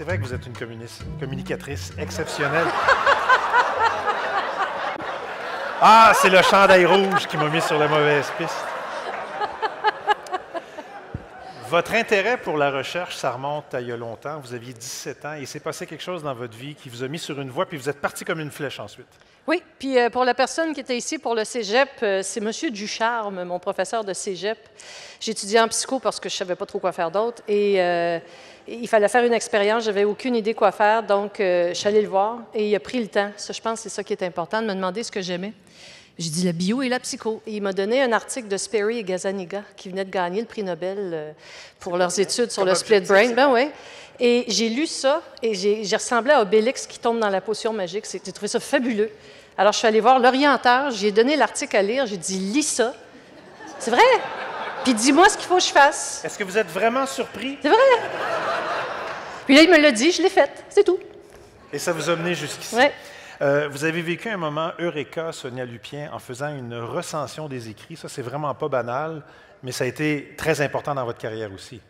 vrai que vous êtes une communicatrice exceptionnelle. Ah, c'est le chandail rouge qui m'a mis sur la mauvaise piste. Votre intérêt pour la recherche, ça remonte à il y a longtemps. Vous aviez 17 ans et il s'est passé quelque chose dans votre vie qui vous a mis sur une voie, puis vous êtes parti comme une flèche ensuite. Oui, puis pour la personne qui était ici pour le cégep, c'est M. Ducharme, mon professeur de cégep. J'étudiais en psycho parce que je ne savais pas trop quoi faire d'autre et il fallait faire une expérience. Je n'avais aucune idée quoi faire, donc je suis allée le voir et il a pris le temps. Ça, je pense que c'est ça qui est important, de me demander ce que j'aimais. J'ai dit la bio et la psycho. Et il m'a donné un article de Sperry et Gazzaniga qui venaient de gagner le prix Nobel pour leurs études sur le split brain. Ben oui. Et j'ai lu ça et j'ai ressemblé à Obélix qui tombe dans la potion magique. J'ai trouvé ça fabuleux. Alors, je suis allée voir l'orienteur, j'ai donné l'article à lire, j'ai dit « lis ça ». C'est vrai? Puis dis-moi ce qu'il faut que je fasse. Est-ce que vous êtes vraiment surpris? C'est vrai? Puis là, il me l'a dit, je l'ai faite, c'est tout. Et ça vous a mené jusqu'ici. Oui. Vous avez vécu un moment eureka, Sonia Lupien, en faisant une recension des écrits. Ça, c'est vraiment pas banal, mais ça a été très important dans votre carrière aussi.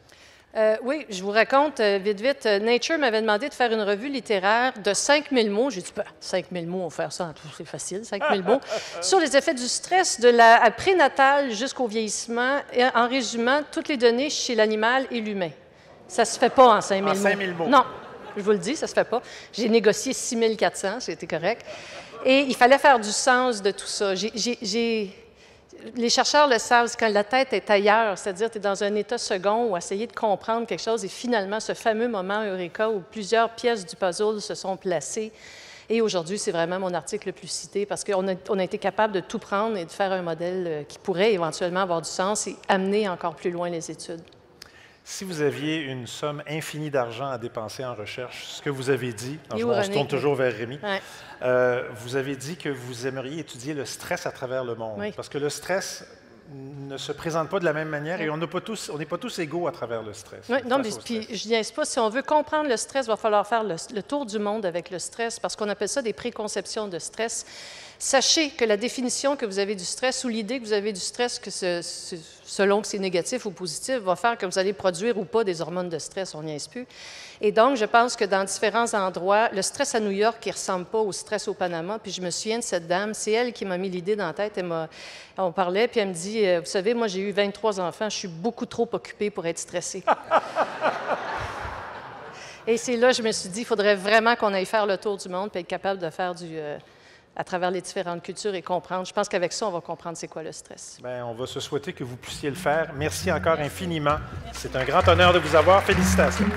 Oui, je vous raconte vite. Nature m'avait demandé de faire une revue littéraire de 5000 mots. J'ai dit, 5000 mots, on va faire ça, c'est facile, 5000 mots, sur les effets du stress de la prénatale jusqu'au vieillissement, et en résumant toutes les données chez l'animal et l'humain. Ça se fait pas en 5000 mots. En 5000 mots? Non, je vous le dis, ça se fait pas. J'ai négocié 6400, c'était correct. Et il fallait faire du sens de tout ça. Les chercheurs le savent, quand la tête est ailleurs, c'est-à-dire tu es dans un état second ou essayer de comprendre quelque chose, et finalement, ce fameux moment eureka où plusieurs pièces du puzzle se sont placées. Et aujourd'hui, c'est vraiment mon article le plus cité parce qu'on a été capable de tout prendre et de faire un modèle qui pourrait éventuellement avoir du sens et amener encore plus loin les études. Si vous aviez une somme infinie d'argent à dépenser en recherche, ce que vous avez dit, on se tourne toujours vers Rémi, vous avez dit que vous aimeriez étudier le stress à travers le monde. Oui. Parce que le stress ne se présente pas de la même manière et on n'est pas tous égaux à travers le stress. Oui, non, mais puis je niaise pas. Si on veut comprendre le stress, il va falloir faire le tour du monde avec le stress parce qu'on appelle ça des préconceptions de stress. Sachez que la définition que vous avez du stress ou l'idée que vous avez du stress, que selon que c'est négatif ou positif, va faire que vous allez produire ou pas des hormones de stress, on n'y niaise plus. Et donc, je pense que dans différents endroits, le stress à New York, il ne ressemble pas au stress au Panama. Puis je me souviens de cette dame, c'est elle qui m'a mis l'idée dans la tête. On parlait, puis elle me dit, vous savez, moi j'ai eu 23 enfants, je suis beaucoup trop occupée pour être stressée. Et c'est là que je me suis dit, il faudrait vraiment qu'on aille faire le tour du monde puis être capable de faire à travers les différentes cultures et comprendre. Je pense qu'avec ça, on va comprendre c'est quoi le stress. Bien, on va se souhaiter que vous puissiez le faire. Merci encore infiniment. C'est un grand honneur de vous avoir. Félicitations.